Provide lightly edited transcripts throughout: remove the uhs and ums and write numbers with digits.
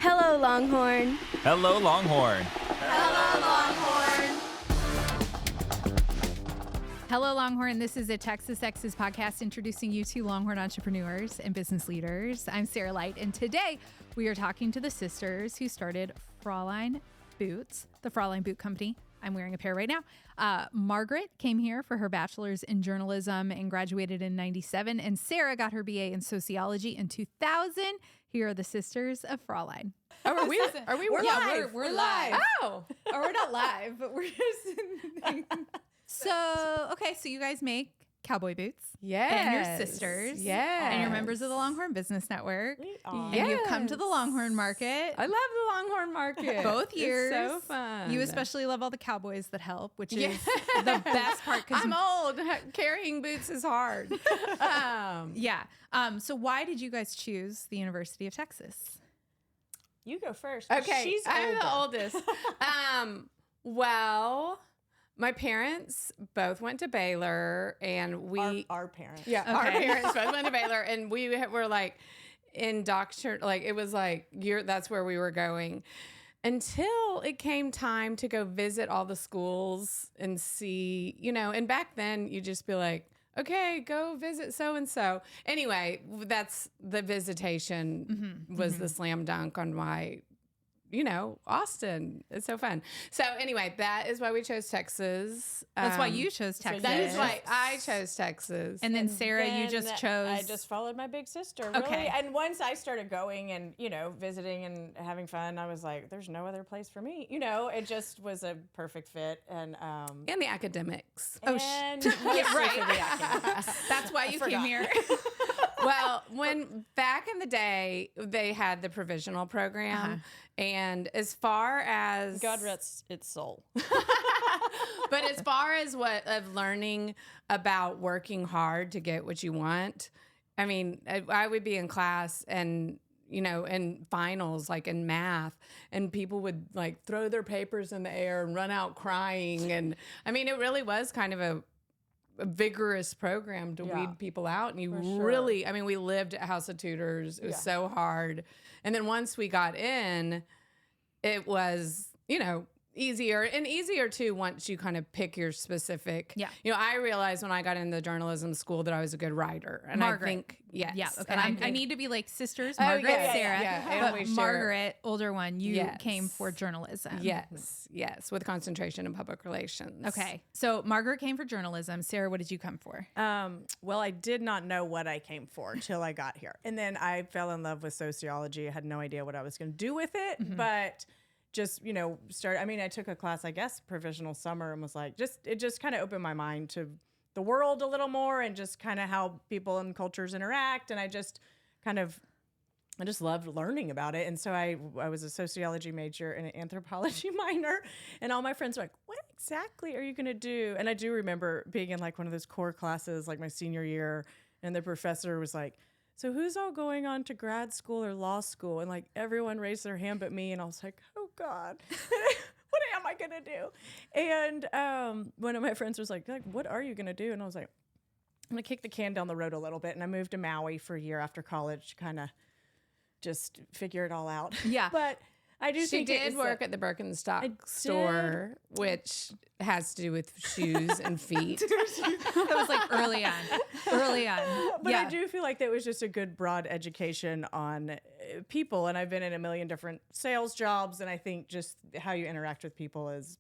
Hello, Longhorn. Hello, Longhorn. Hello, Longhorn. Hello, Longhorn. This is a Texas Exes podcast introducing you to Longhorn entrepreneurs and business leaders. I'm Sarah Light, and today we are talking to the sisters who started Fraulein Boots, the Fraulein Boot Company. I'm wearing a pair right now. Margaret came here for her bachelor's in journalism and graduated in 97, and Sarah got her BA in sociology in 2000. Here are the sisters of Fraulein. Oh, are we live? We're live. Oh, Or we're not live, but we're just... So you guys make cowboy boots. yes. And you're sisters. Yes. And you're members of the Longhorn Business Network. We are. And you've come to the Longhorn Market. I love the Longhorn Market. Both years. It's so fun. You especially love all the cowboys that help, which is the best part. I'm old. Carrying boots is hard. So why did you guys choose the University of Texas? You go first. Okay, I'm the oldest. Well, my parents both went to Baylor, and Our parents. our parents both went to Baylor, and we were like indoctrinated. Like it was like that's where we were going until it came time to go visit all the schools and see, And back then, you just be like, okay, go visit so and so. Anyway, that's the visitation was the slam dunk on why. Austin. It's so fun. So anyway, that is why we chose Texas. That's why you chose Texas. That is why I chose Texas. And then Sarah, you just chose. I just followed my big sister. Really. Okay. And once I started going and, visiting and having fun, I was like, there's no other place for me. It just was a perfect fit. And the academics. right. That's why you came here. Well, when back in the day, they had the provisional program. And as far as God rests its soul. But as far as of learning about working hard to get what you want, I mean, I would be in class and, in finals, like in math, and people would like throw their papers in the air and run out crying. And I mean, it really was kind of a vigorous program to weed people out. And really, I mean, we lived at House of Tutors. It was so hard. And then once we got in, it was, easier and easier too once you kind of pick your specific. Yeah. I realized when I got into journalism school that I was a good writer. And Margaret. I think, yes. Yeah. Okay. And I need to be like sisters, Margaret, Sarah. Yeah. But Margaret, older one, you came for journalism. Yes. With concentration in public relations. Okay. So Margaret came for journalism. Sarah, what did you come for? Well, I did not know what I came for until I got here. And then I fell in love with sociology. I had no idea what I was going to do with it, but just, I took a class, I guess, provisional summer, and was like, it just kind of opened my mind to the world a little more and just kind of how people and cultures interact. And I just loved learning about it. And so I was a sociology major and an anthropology minor, and all my friends were like, what exactly are you going to do? And I do remember being in like one of those core classes, like my senior year, and the professor was like, so who's all going on to grad school or law school? And like everyone raised their hand but me, and I was like, oh God, what am I gonna do? And one of my friends was like, what are you gonna do? And I was like, I'm gonna kick the can down the road a little bit. And I moved to Maui for a year after college to kind of just figure it all out. Yeah. But I do She think did work at the Birkenstock store, which has to do with shoes and feet. That was like early on. But I do feel like that was just a good broad education on people. And I've been in a million different sales jobs. And I think just how you interact with people is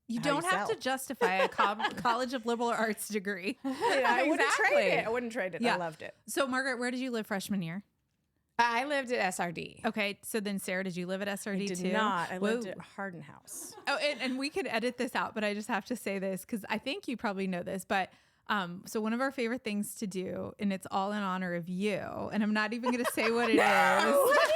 You how don't you have sell. to justify a College of Liberal Arts degree. I wouldn't trade it. I wouldn't trade it. Yeah. I loved it. So Margaret, where did you live freshman year? I lived at SRD. Okay, so then Sarah, did you live at SRD I did too? not. I lived Whoa. at Hardin House. Oh, and we could edit this out, but I just have to say this because I think you probably know this, but so one of our favorite things to do, and it's all in honor of you, and I'm not even going to say what it is. What is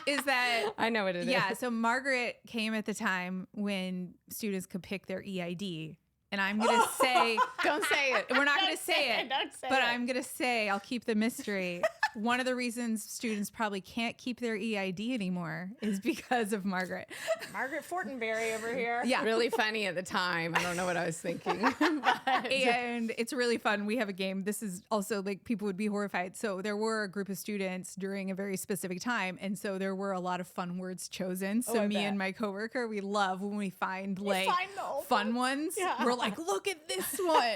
it? Is that I know what it is. Yeah, so Margaret came at the time when students could pick their EID. And I'm going to say, Don't say it. we're not going to say it, Don't say but it. I'm going to say, I'll keep the mystery. one of the reasons students probably can't keep their EID anymore is because of Margaret. Margaret Fortenberry over here. Yeah. Really funny at the time. I don't know what I was thinking. But And it's really fun. We have a game. This is also like people would be horrified. So there were a group of students during a very specific time. And so there were a lot of fun words chosen. So I me bet. and my coworker, we love when we find like find the old fun ones. Yeah. We're like, look at this one.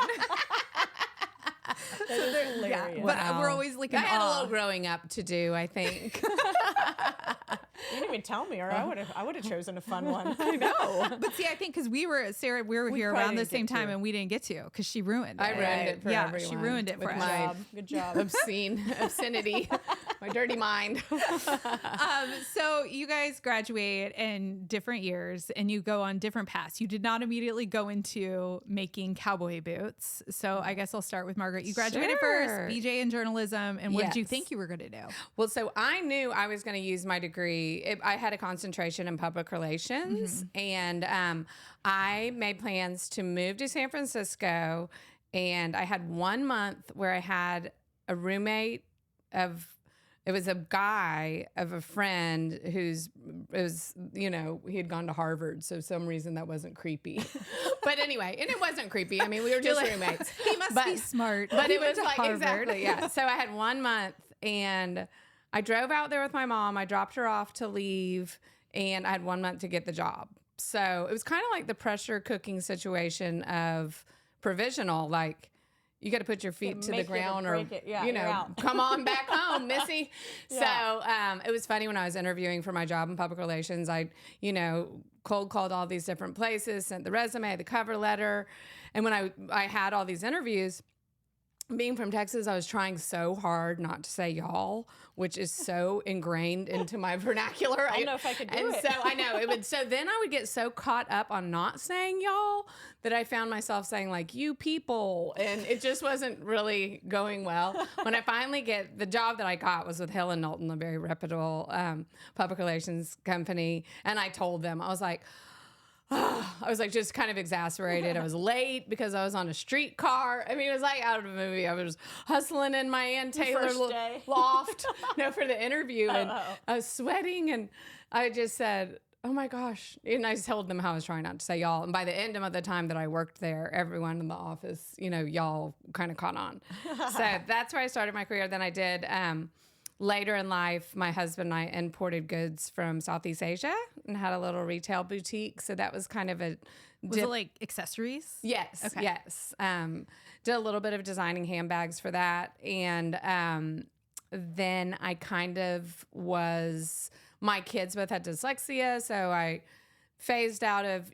That is hilarious. But we're always like I in had a awe. little growing up to do, I think. You didn't even tell me, or I would have chosen a fun one. I know. But see, I think because we were here probably around the didn't same get time to. and we didn't get to because she ruined it. I ruined it for yeah, everyone. she ruined it for with us. my Good job. obscenity, my dirty mind. So you guys graduate in different years and you go on different paths. You did not immediately go into making cowboy boots. So I guess I'll start with Margaret. You graduated Sure. first, BJ in journalism. And what did you Yes. think you were going to do? Well, so I knew I was going to use my degree. I had a concentration in public relations, and I made plans to move to San Francisco. And I had 1 month where I had a roommate it was a guy of a friend he had gone to Harvard. So some reason that wasn't creepy. But anyway, and it wasn't creepy. I mean, we were just roommates. He must be smart. But He it went was to like, Harvard. exactly, yeah. So I had 1 month and I drove out there with my mom. I dropped her off to leave and I had 1 month to get the job. So it was kind of like the pressure cooking situation of provisional, like, you got to put your feet to the make it or ground or, break it. Yeah, you're out. come on back home, Missy. Yeah. So it was funny when I was interviewing for my job in public relations. I, cold called all these different places, sent the resume, the cover letter. And when I had all these interviews, being from Texas, I was trying so hard not to say y'all, which is so ingrained into my vernacular. I don't know if I could do and it. so I know it would. So then I would get so caught up on not saying y'all that I found myself saying like you people, and it just wasn't really going well. When I finally get the job that I got was with Hill and Knowlton, a very reputable public relations company, and I told them I was like just kind of exasperated. I was late because I was on a streetcar. I mean, it was like out of a movie. I was hustling in my Ann Taylor first day. loft, for the interview, and I was sweating, and I just said, "Oh my gosh!" And I told them how I was trying not to say y'all. And by the end of the time that I worked there, everyone in the office, y'all kind of caught on. So that's where I started my career. Then I did. Later in life, my husband and I imported goods from Southeast Asia and had a little retail boutique. So that was kind of Was it like accessories? Yes. Okay. Yes. Did a little bit of designing handbags for that. And then I kind of my kids both had dyslexia. So I phased out of,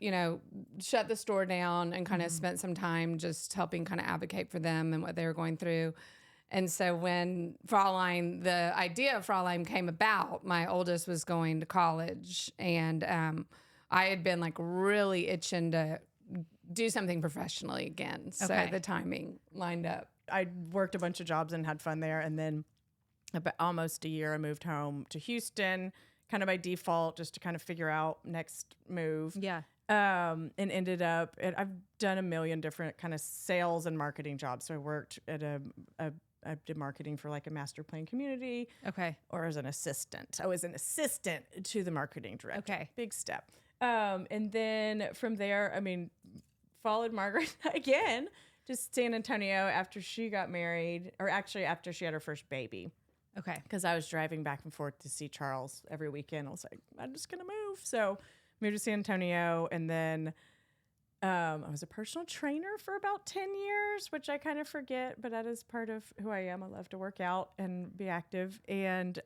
shut the store down and kind of spent some time just helping kind of advocate for them and what they were going through. And so when the idea of Fraulein came about, my oldest was going to college, and I had been like really itching to do something professionally again. So Okay. the timing lined up. I worked a bunch of jobs and had fun there. And then about almost a year, I moved home to Houston, kind of by default, just to kind of figure out next move. Yeah. And ended up, I've done a million different kind of sales and marketing jobs. So I worked at I did marketing for like a master plan community. Okay. Or as an assistant. I was an assistant to the marketing director. Okay. Big step. And then from there, followed Margaret again to San Antonio after she got married, or actually after she had her first baby. Okay. Because I was driving back and forth to see Charles every weekend. I was like, I'm just going to move. So moved to San Antonio, and then I was a personal trainer for about 10 years, which I kind of forget, but that is part of who I am. I love to work out and be active. And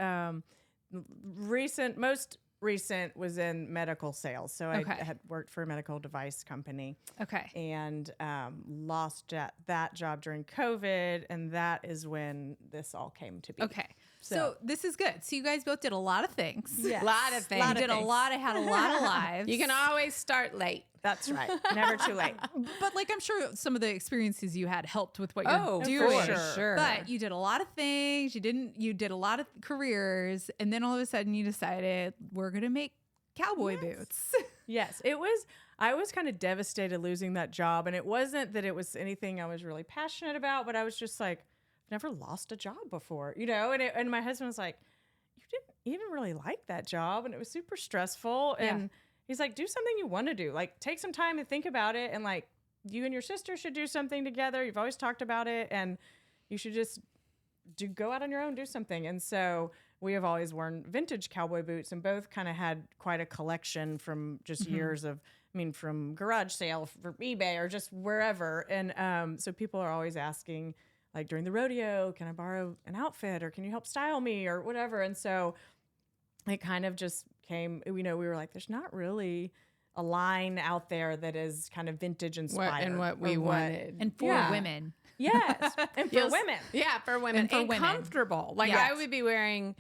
most recent was in medical sales. So I had worked for a medical device company. Okay. And lost that job during COVID. And that is when this all came to be. Okay. So this is good. So you guys both did a lot of things. Yes. A lot of things. You did had a lot of lives. You can always start late. That's right. Never too late. But like I'm sure some of the experiences you had helped with what you're For doing. sure. But you did a lot of things. You did a lot of careers, and then all of a sudden you decided we're gonna make cowboy boots. Yes, I was kind of devastated losing that job, and it wasn't that it was anything I was really passionate about, but I was just like, never lost a job before, you know? And my husband was like, you didn't even really like that job. And it was super stressful. And he's like, do something you want to do. Like, take some time to think about it. And like, you and your sister should do something together. You've always talked about it. And you should just go out on your own, do something. And so we have always worn vintage cowboy boots and both kind of had quite a collection from just years of, from garage sale for eBay or just wherever. And so people are always asking, like during the rodeo, can I borrow an outfit or can you help style me or whatever? And so it kind of just came, we were like, there's not really a line out there that is kind of vintage inspired. And what we wanted. And for women. Yes. And for women. Yeah, for women. And comfortable. Like I would be wearing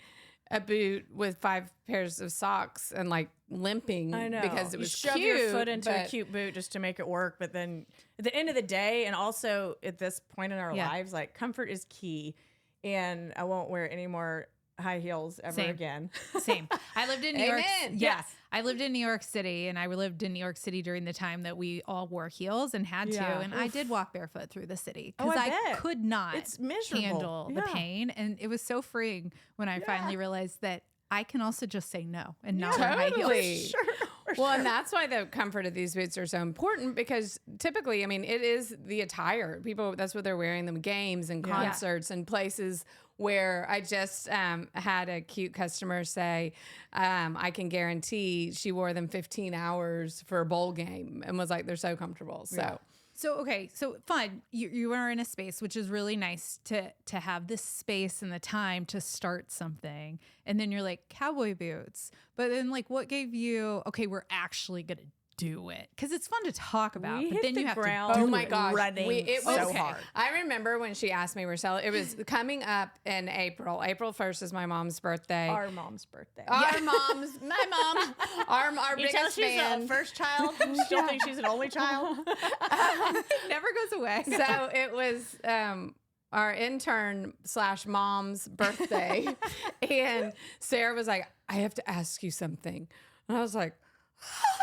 a boot with 5 pairs of socks and like limping because it was shove cute. Your foot into a cute boot just to make it work. But then at the end of the day, and also at this point in our lives, like comfort is key. And I won't wear any more high heels ever again. Same. I lived in New York. Yes. I lived in New York City, and I lived in New York City during the time that we all wore heels and had to. And I did walk barefoot through the city because I could not handle the pain. And it was so freeing when I finally realized that I can also just say no and not wear high heels. Well, and that's why the comfort of these boots are so important because typically, it is the attire. People, that's what they're wearing them games and concerts and places where I just had a cute customer say, I can guarantee she wore them 15 hours for a bowl game and was like, they're so comfortable. So, okay. So fun. You are in a space, which is really nice to have this space and the time to start something. And then you're like, cowboy boots. But then like, what gave you, okay, we're actually going to do it? Because it's fun to talk about, but then you have to do oh my gosh, it was so hard. I remember when she asked me, it was coming up in April. April 1st is my mom's birthday. Our mom's birthday. My mom, our you biggest tell she's fan. a first child. You still think she's an only child. never goes away. So it was our intern / mom's birthday, and Sarah was like, "I have to ask you something," and I was like.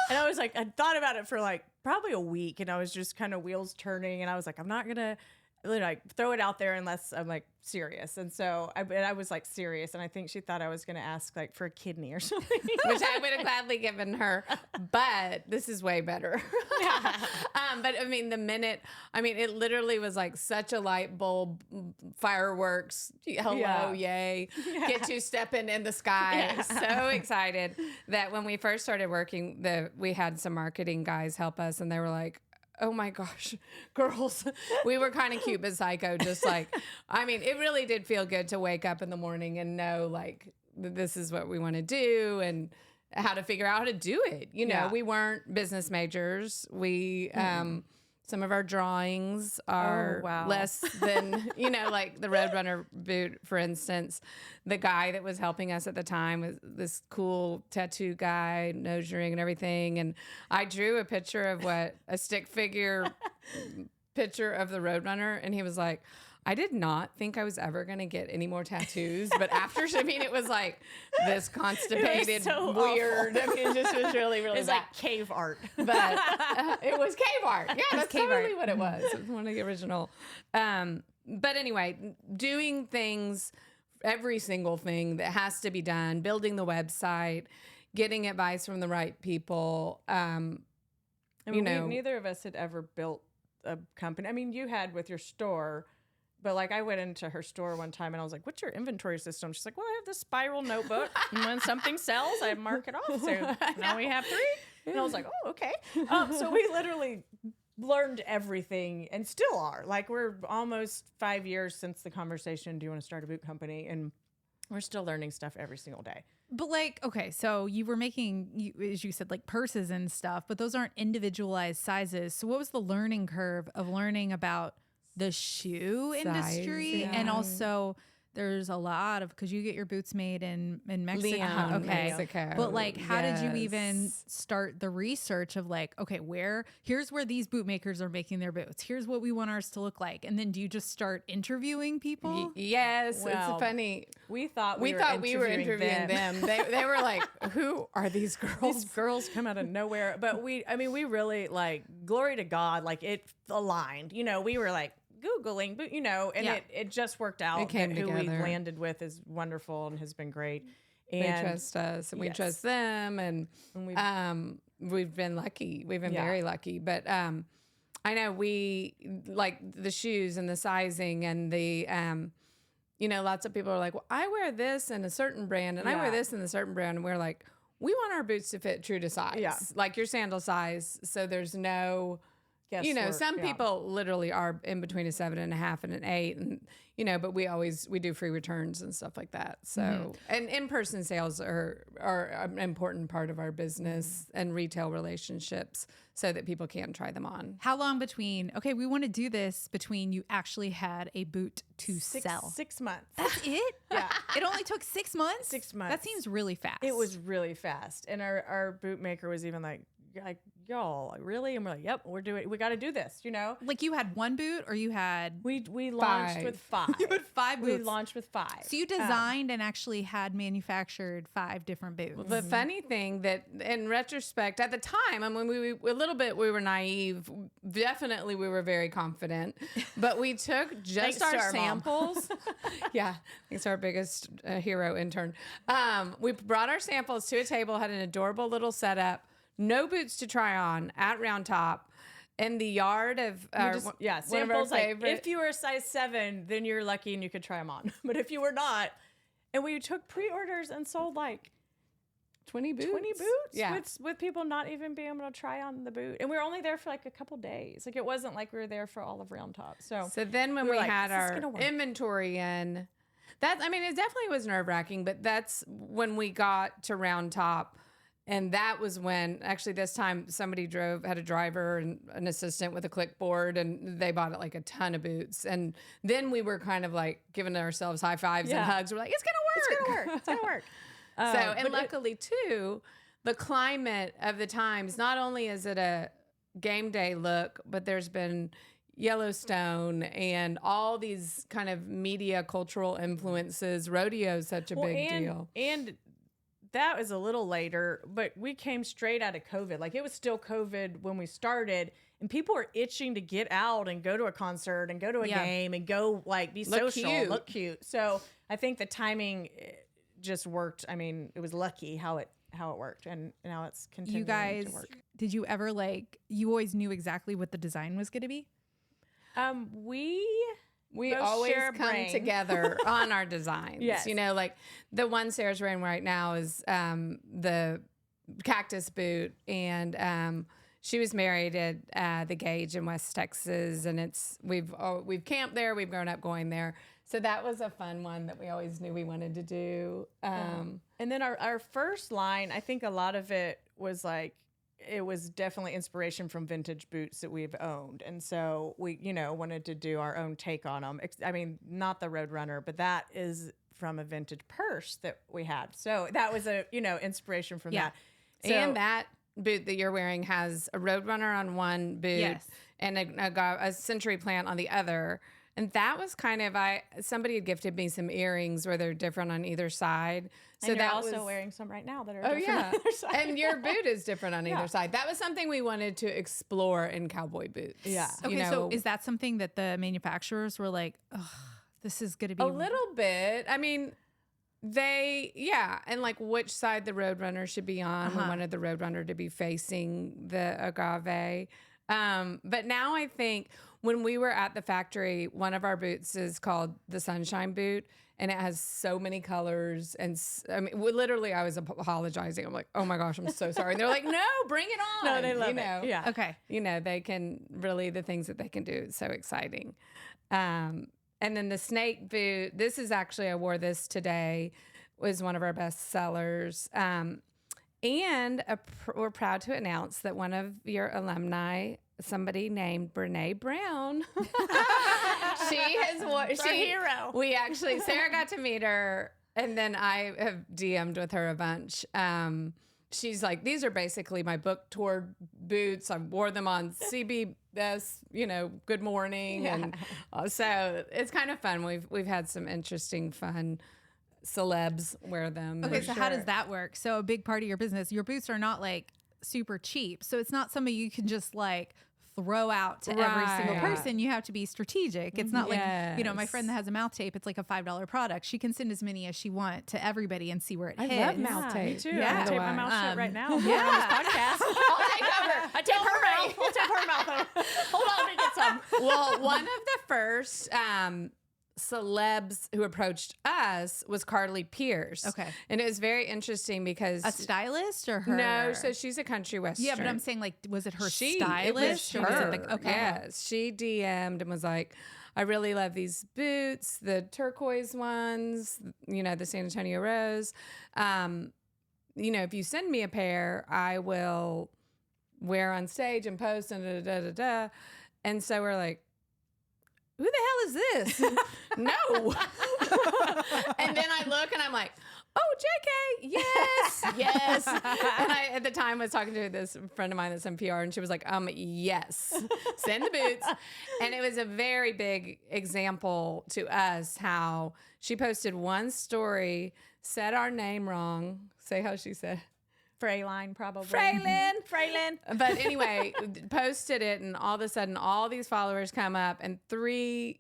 And I was like, I thought about it for like probably a week, and I was just kind of wheels turning, and I was like, I'm not gonna like throw it out there unless I'm like serious. And so I was like serious, and I think she thought I was gonna ask like for a kidney or something, which I would have gladly given her. But this is way better. But the minute, it literally was like such a light bulb, fireworks, hello, yay, get you stepping in the sky. So excited that when we first started working, we had some marketing guys help us, and they were like, oh my gosh, girls, we were kind of cute but psycho. Just like, it really did feel good to wake up in the morning and know like this is what we want to do and how to figure out how to do it. We weren't business majors. We, some of our drawings are less than, like the Roadrunner boot, for instance. The guy that was helping us at the time was this cool tattoo guy, nose ring and everything. And I drew a picture of a stick figure picture of the Roadrunner. And he was like, I did not think I was ever going to get any more tattoos. But after, it was like this constipated, so weird. It just was really, really It's bad. like cave art. But it was cave art. Yeah, that's cave totally art. what it was. It was one of the original. But anyway, doing things, every single thing that has to be done, building the website, getting advice from the right people. Neither of us had ever built a company. You had with your store. But like I went into her store one time and I was like, what's your inventory system? She's like, well, I have this spiral notebook. And when something sells, I mark it off. So now we have 3. And I was like, oh, okay. So we literally learned everything and still are. Like we're almost 5 years since the conversation, do you want to start a boot company? And we're still learning stuff every single day. But like, okay, so you were making, as you said, like purses and stuff, but those aren't individualized sizes. So what was the learning curve of learning about the shoe industry? And also there's a lot of, because you get your boots made in Mexico. Leon, Mexico. But like, how did you even start the research of like, okay, here's where these boot makers are making their boots. Here's what we want ours to look like. And then do you just start interviewing people? Yes. Well, it's funny. We thought we were interviewing them. They were like, who are these girls? These girls come out of nowhere. But we really like, glory to God, like it aligned. We were like, Googling, but and it just worked out. It came that who we together. landed with is wonderful and has been great. They And trust us, and we Yes. trust them, and we've been lucky. We've been very lucky. But I know we like the shoes and the sizing and the lots of people are like, well, I wear this in a certain brand, and I wear this in a certain brand, and we're like, we want our boots to fit true to size, like your sandal size. So there's no. Guesswork, Some people literally are in between a 7.5 and an 8, and but we do free returns and stuff like that. So and in-person sales are an important part of our business and retail relationships, so that people can try them on. How long between, okay, we want to do this between you actually had a boot to sell? 6 months. That's it? Yeah. It only took 6 months? 6 months. That seems really fast. It was really fast, and our boot maker was even like y'all really, and we're like, yep, we got to do this. Like you had one boot, or you had We launched 5. with 5. You had 5 We boots. launched with 5. So you designed and actually had manufactured 5 different boots. The funny thing that, in retrospect, at the time, I mean, we were naive. Definitely, we were very confident, but we took just Thanks to our our mom. samples. Yeah, thanks to our biggest hero intern. We brought our samples to a table, had an adorable little setup, no boots to try on at Round Top, in the yard of one of our samples. Like, favorite. if you were a size 7, then you're lucky and you could try them on. But if you were not, and we took pre-orders and sold like 20 boots. 20 boots, Yeah. with people not even being able to try on the boot, and we were only there for like a couple days. Like, it wasn't like we were there for all of Round Top. So then when we we were like, had "This is our gonna work." inventory in, it definitely was nerve wracking, but that's when we got to Round Top. And that was when, actually, this time somebody had a driver and an assistant with a clipboard, and they bought like a ton of boots. And then we were kind of like giving ourselves high fives and hugs. We're like, it's gonna work. It's gonna work. And luckily too, the climate of the times, not only is it a game day look, but there's been Yellowstone and all these kind of media cultural influences. Rodeo is such a big deal. And that was a little later, but we came straight out of COVID. Like, it was still COVID when we started, and people were itching to get out and go to a concert and go to a game and go like be Look social, cute. look cute. So I think the timing just worked. I mean, it was lucky how it worked, and now it's continuing You guys, to work. did you ever you always knew exactly what the design was going to be? We both always share a come brain. together on our designs. Yes. Like the one Sarah's wearing right now is the cactus boot, and she was married at the Gage in West Texas, and we've camped there, we've grown up going there. So that was a fun one that we always knew we wanted to do. And then our first line, I think a lot of it was like, it was definitely inspiration from vintage boots that we've owned. And so we, wanted to do our own take on them. I mean, not the Roadrunner, but that is from a vintage purse that we had. So that was inspiration from that. So, and that boot that you're wearing has a Roadrunner on one boot and a century plant on the other. And that was kind of, somebody had gifted me some earrings where they're different on either side. So and you're that also was wearing some right now that are Oh different yeah, on either side. and your boot is different on either side. That was something we wanted to explore in cowboy boots. Yeah. Okay, so is that something that the manufacturers were like, oh, this is going to be a little bit? I mean, and like which side the Roadrunner should be on. We wanted the Roadrunner to be facing the agave. But now I think when we were at the factory, one of our boots is called the Sunshine Boot, and it has so many colors. And literally, I was apologizing. I'm like, oh my gosh, I'm so sorry. And they're like, no, bring it on. No, they love it. Yeah. Okay. They can really, the things that they can do is so exciting. And then the snake boot, this is actually, I wore this today, was one of our best sellers. And we're proud to announce that one of your alumni, somebody named Brene Brown, she has hero. We actually, Sarah got to meet her, and then I have DM'd with her a bunch. She's like, these are basically my book tour boots. I wore them on CBS, Good Morning, and so it's kind of fun. We've had some interesting, fun celebs wear them. Okay, so how does that work? So a big part of your business, your boots are not like super cheap. So it's not something you can just like throw out to every single Right. person. You have to be strategic. It's not like, my Yes. friend that has a mouth tape, it's like a $5 product. She can send as many as she wants to everybody and see where it I hits. love mouth Me tape. too. Yeah. I'm gonna tape my Otherwise- mouth shut right now. yeah. On this podcast. I'll take over. I tape her mouth. I'll tape her mouth. Hold on, let me get some. Well, one of the first celebs who approached us was Carly Pierce. Okay. And it was very interesting because A stylist or her? no, so she's a country western. yeah, but I'm saying like, was it her It stylist? was or was her. it the, okay. Yes, she DM'd and was like, I really love these boots, the turquoise ones, the San Antonio Rose. If you send me a pair, I will wear on stage and post and da da da da. And so we're like, who the hell is this? No. And then I look and I'm like, oh, JK, yes, yes. And I, at the time, was talking to this friend of mine that's in PR, and she was like, yes, send the boots. And it was a very big example to us how she posted one story, said our name wrong. Say how she said. Fraulein, probably. Fraulein. But anyway, posted it, and all of a sudden, all these followers come up, and 3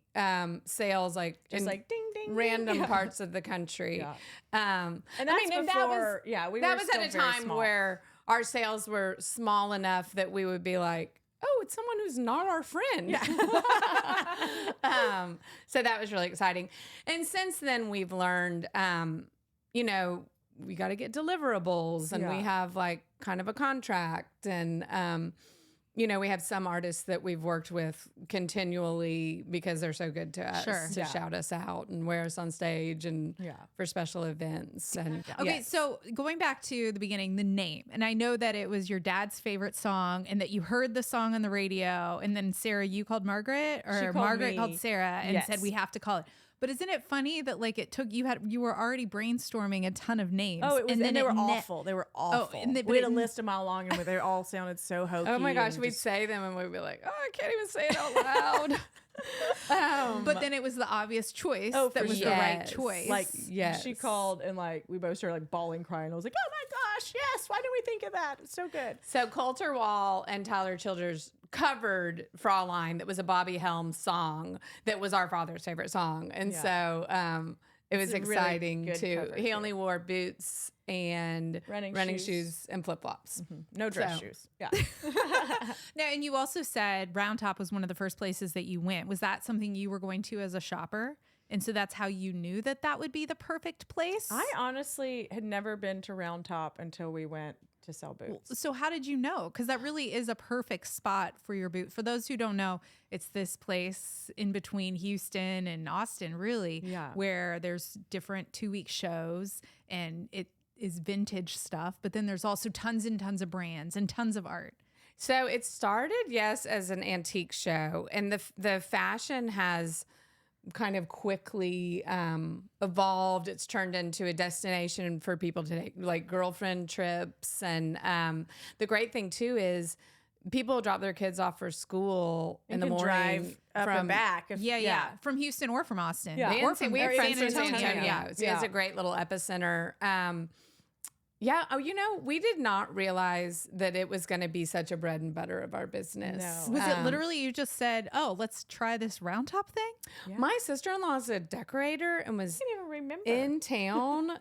sales, like Just in like ding, ding, random ding. parts of the country. Yeah. And that's that was before, we that were was still at a very time small. where our sales were small enough that we would be like, oh, it's someone who's not our friend. So that was really exciting. And since then, we've learned, we got to get deliverables, and we Yeah. have like kind of a contract, and we have some artists that we've worked with continually because they're so good to us Sure. to Yeah. shout us out and wear us on stage and Yeah. for special events. And Okay, yes. so going back to the beginning, the name, and I know that it was your dad's favorite song, and that you heard the song on the radio, and then Sarah, you called Margaret, or called Margaret me. called Sarah and Yes. said we have to call it. But isn't it funny that like it took you were already brainstorming a ton of names? Oh, it was, and they it were ne- awful. They were awful. and they- but we had a it- list a mile long, and they all sounded so hokey. oh my gosh, and we'd just- say them and we'd be like, oh, I can't even say it out loud. But then it was the obvious choice Oh, that for was sure. the right Yes. choice. like, Yes. she called, and like we both started like bawling, crying. I was like, oh my gosh, yes! Why didn't we think of that? It's so good. So Coulter Wall and Tyler Childers covered Fraulein. That was a Bobby Helms song that was our father's favorite song. And Yeah. so it was It's a really exciting good too. cover, He too. only wore boots and Running shoes. shoes. And flip-flops. No dress So- shoes. Yeah. Now, and you also said Round Top was one of the first places that you went. Was that something you were going to as a shopper? And so that's how you knew that that would be the perfect place? I honestly had never been to Round Top until we went to sell boots. So how did you know? Because that really is a perfect spot for your boot. For those who don't know, it's this place in between Houston and Austin, really, Yeah. where there's different 2-week shows, and it is vintage stuff. But then there's also tons and tons of brands and tons of art. So it started, yes, as an antique show, and the fashion has kind of quickly evolved. It's turned into a destination for people to take like girlfriend trips, and the great thing too is people drop their kids off for school in the can morning drive up from and back. Yeah. From Houston or from Austin. Yeah. Or And from we have or friends even in San San Antonio. Antonio. So it's Yeah. a great little epicenter. Yeah. Oh, we did not realize that it was going to be such a bread and butter of our business. No. Was it literally you just said, oh, let's try this Round Top thing? My sister-in-law is a decorator and was I can't even remember. in town.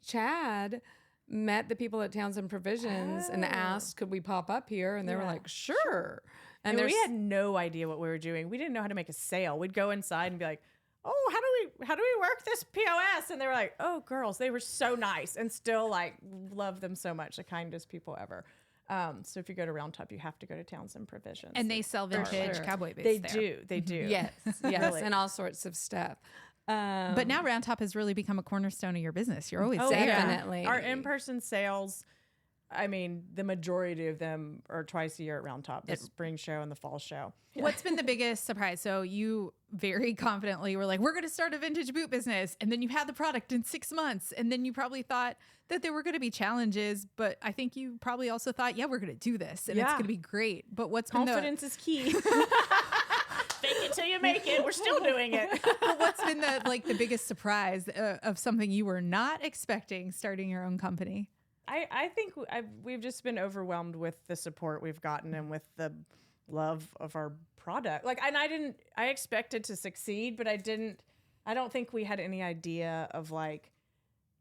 Chad, met the people at Townsend Provisions and asked, could we pop up here? And they were Yeah. like, sure. And And we there's had no idea what we were doing. We didn't know how to make a sale. We'd go inside and be like, "Oh, how do we work this POS?" And they were like, "Oh, girls, they were so nice," and still like love them so much, the kindest people ever. So if you go to Round Top, you have to go to Townsend Provisions. And they sell vintage sure. cowboy boots they there. do. yes, Really. and all sorts of stuff. But now Round Top has really become a cornerstone of your business. You're always Oh, there. yeah. Definitely. Our in-person sales, I mean, the majority of them are twice a year at Round Top, the spring show and the fall show. What's been the biggest surprise? So you very confidently were like, we're going to start a vintage boot business. And then you had the product in 6 months. And then you probably thought that there were going to be challenges. But I think you probably also thought, yeah, we're going to do this. And it's Yeah. going to be great. But what's been Confidence is key. Fake it till you make it. We're still doing it. what's been the biggest surprise of something you were not expecting starting your own company? I think we've just been overwhelmed with the support we've gotten and with the love of our product. Like, and I expected to succeed, but I don't think we had any idea of like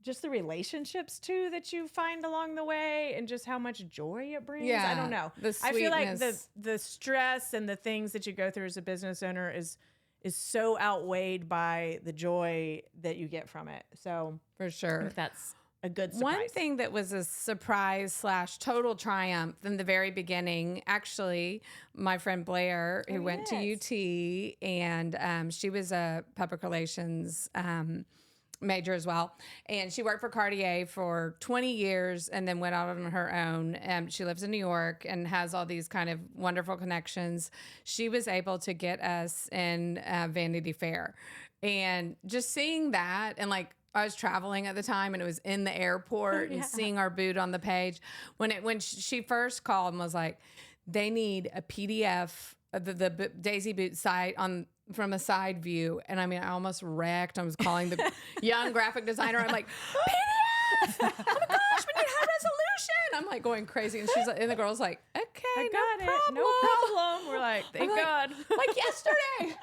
just the relationships too that you find along the way and just how much joy it brings. I don't know. I feel like the stress and the things that you go through as a business owner is so outweighed by the joy that you get from it. So for sure, I think that's a good surprise. One thing that was a surprise / total triumph in the very beginning, actually, my friend Blair, who went to UT, and she was a public relations major as well. And she worked for Cartier for 20 years and then went out on her own. She lives in New York and has all these kind of wonderful connections. She was able to get us in Vanity Fair. And just seeing that, and like, I was traveling at the time and it was in the airport and seeing our boot on the page. When she first called and was like, they need a PDF of the Daisy Boot site from a side view. And I mean, I almost wrecked. I was calling the young graphic designer. I'm like, PDF! Oh my gosh, we need high resolution. I'm like going crazy. And she's like, and the girl's like, okay, No problem. We're like, thank God. Like yesterday.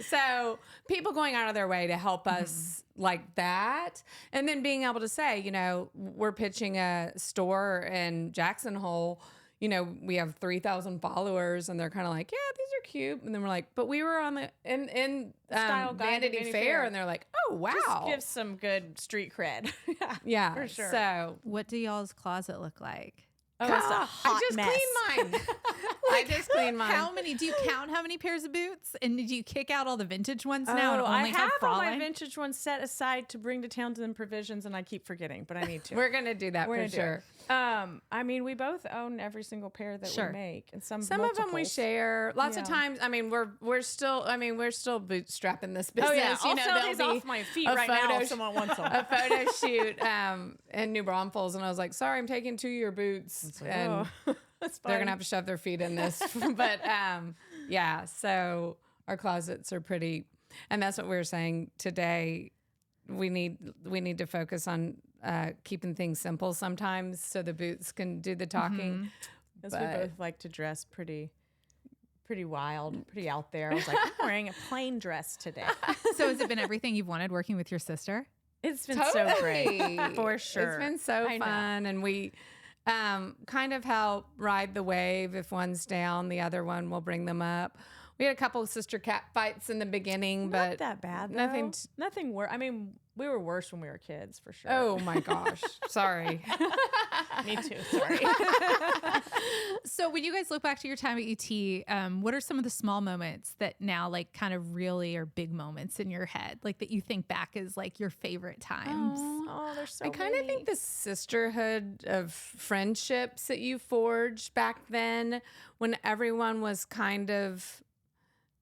So people going out of their way to help us like that. And then being able to say, you know, we're pitching a store in Jackson Hole. You know, we have 3,000 followers and they're kind of like, yeah, these are cute. And then we're like, but we were on the in Vanity Fair. And they're like, oh, wow. Just gives some good street cred. Yeah, for sure. So What do y'all's closet look like? Oh, it's a hot I just mess. cleaned mine. I just cleaned mine. How many do you count? How many pairs of boots? And did you kick out all the vintage ones now and Oh, only I have all my Fraulein? vintage ones set aside to bring to Townsend Provisions, and I keep forgetting, but I need to. We're gonna do that We're for gonna do sure. it. I mean, we both own every single pair that Sure. we make, and some Of them we multiples. share. Lots of Yeah. times, I mean, we're still bootstrapping this business. Oh yeah, You I'll know, sell there'll these be off my feet a right now photo if someone wants them. a photo shoot in New Braunfels, and I was like, sorry, I'm taking 2 of your boots, and That's they're fine. gonna have to shove their feet in this. But yeah, so our closets are pretty, and that's what we were saying today. We need to focus on keeping things simple sometimes, so the boots can do the talking. Because we both like to dress pretty wild, pretty out there. I was like, I'm wearing a plain dress today. So has it been everything you've wanted working with your sister? It's been so great, for sure. It's been so I know. fun, and we kind of help ride the wave. If one's down, the other one will bring them up. We had a couple of sister cat fights in the beginning, but Not that bad. Though. nothing. Nothing worse. I mean, we were worse when we were kids, for sure. Oh my gosh, sorry. Me too. Sorry. So when you guys look back to your time at UT, what are some of the small moments that now like kind of really are big moments in your head, like that you think back as like your favorite times? Oh, there's so I kind of think the sisterhood of friendships that you forged back then, when everyone was kind of.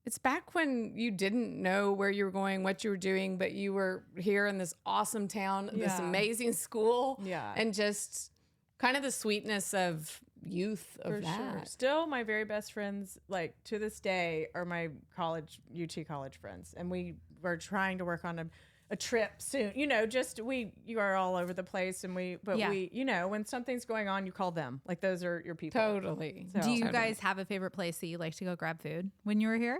It's back when you didn't know where you were going, what you were doing, but you were here in this awesome town, this Yeah. amazing school, Yeah. and just kind of the sweetness of youth of For that. sure. Still, my very best friends, like to this day, are my UT college friends, and we were trying to work on a trip soon. You know, you are all over the place, and we, you know, when something's going on, you call them. Like those are your people. Totally. So- Do you Totally. guys have a favorite place that you like to go grab food when you were here?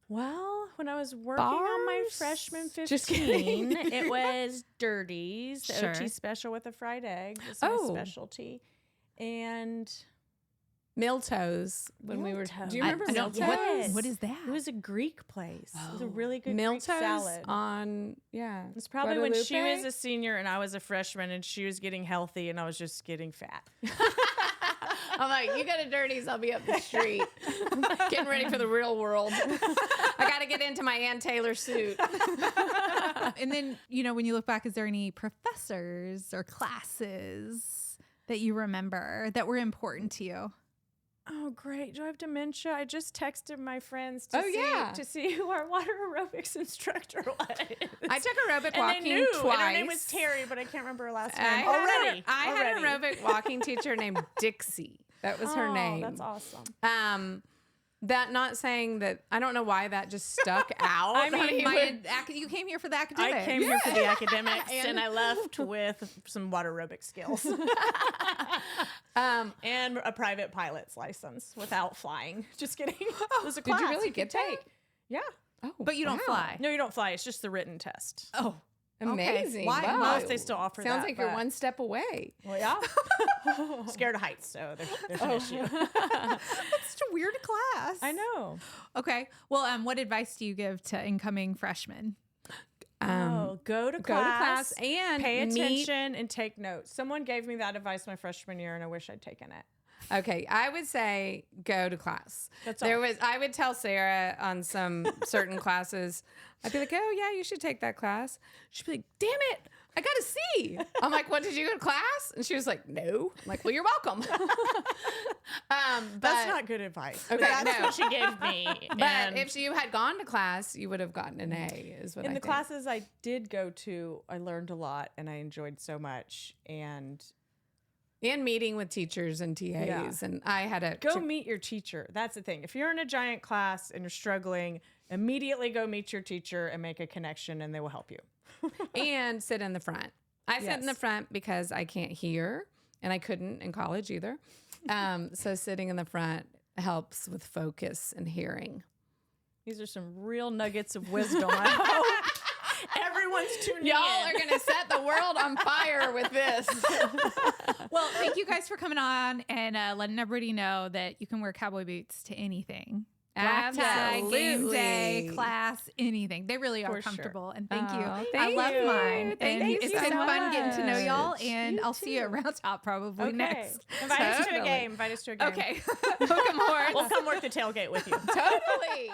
Well, when I was working on my Bars? freshman Just 15, it was Dirty's, the Sure. OT special with a fried egg. Was my Oh. specialty. And Milto's when we were. Milto's. Do you remember I don't- Milto's? Yes. What is that? it was a Greek place. It was a really good Milto's Greek salad. on It's probably when she was Guadalupe? a senior and I was a freshman, and she was getting healthy and I was just getting fat. I'm like, you go to Dirty's, I'll be up the street, getting ready for the real world. I got to get into my Ann Taylor suit. And then, you know, when you look back, is there any professors or classes that you remember that were important to you? Oh, great. Do I have dementia? I just texted my friends to, Oh, yeah. see who our water aerobics instructor was. I took aerobic and walking they knew, twice. and her name was Terry, but I can't remember her last I name. had an aerobic walking teacher named Dixie. That was her name. That's awesome. That not saying that, I don't know why that just stuck out. I mean, You came here for the academics. I came here for the academics, and I left with some water aerobic skills. And a private pilot's license without flying. Just kidding. It was a class did you really could get that? take. Yeah. Oh, But you don't wow. fly. No, you don't fly. It's just the written test. Oh, Amazing. Why? I don't know if they Wow. still offer Sounds that, like you're but- one step away. Well, yeah. Scared of heights, so there's an issue. That's such a weird class. I know. Okay. Well, what advice do you give to incoming freshmen? Go to Go to class and pay meet- attention and take notes. Someone gave me that advice my freshman year, and I wish I'd taken it. Okay, I would say go to class. That's there all. was. I would tell Sarah on some certain classes. I'd be like, "Oh yeah, you should take that class." She'd be like, "Damn it, I got a C." I'm like, "What, did you go to class?" And she was like, "No." I'm like, "Well, you're welcome." That's but not good advice. Okay, But that's no. what she gave me. but And if you had gone to class, you would have gotten an A. Is what in I the think. classes I did go to, I learned a lot, and I enjoyed so much. And And meeting with teachers and TAs, Yeah. and I had a go meet your teacher. That's the thing. If you're in a giant class and you're struggling, immediately go meet your teacher and make a connection, and they will help you. and sit in the front. I sit in the Yes. front because I can't hear, and I couldn't in college either. So sitting in the front helps with focus and hearing. These are some real nuggets of wisdom. I hope everyone's tuning Y'all in. are gonna set the world on fire with this. Well, thank you guys for coming on and letting everybody know that you can wear cowboy boots to anything. Black tie, game day, Absolutely. class, anything. They really are For sure. comfortable. And thank you. Oh, I thank love you. mine. Thank and you it's so been fun getting to know y'all. much. And You I'll see you too. at Round Top probably Okay. next. Invite us to a Totally. game. Invite us to a game. Okay. Hook 'em horns. We'll come work the tailgate with you. Totally.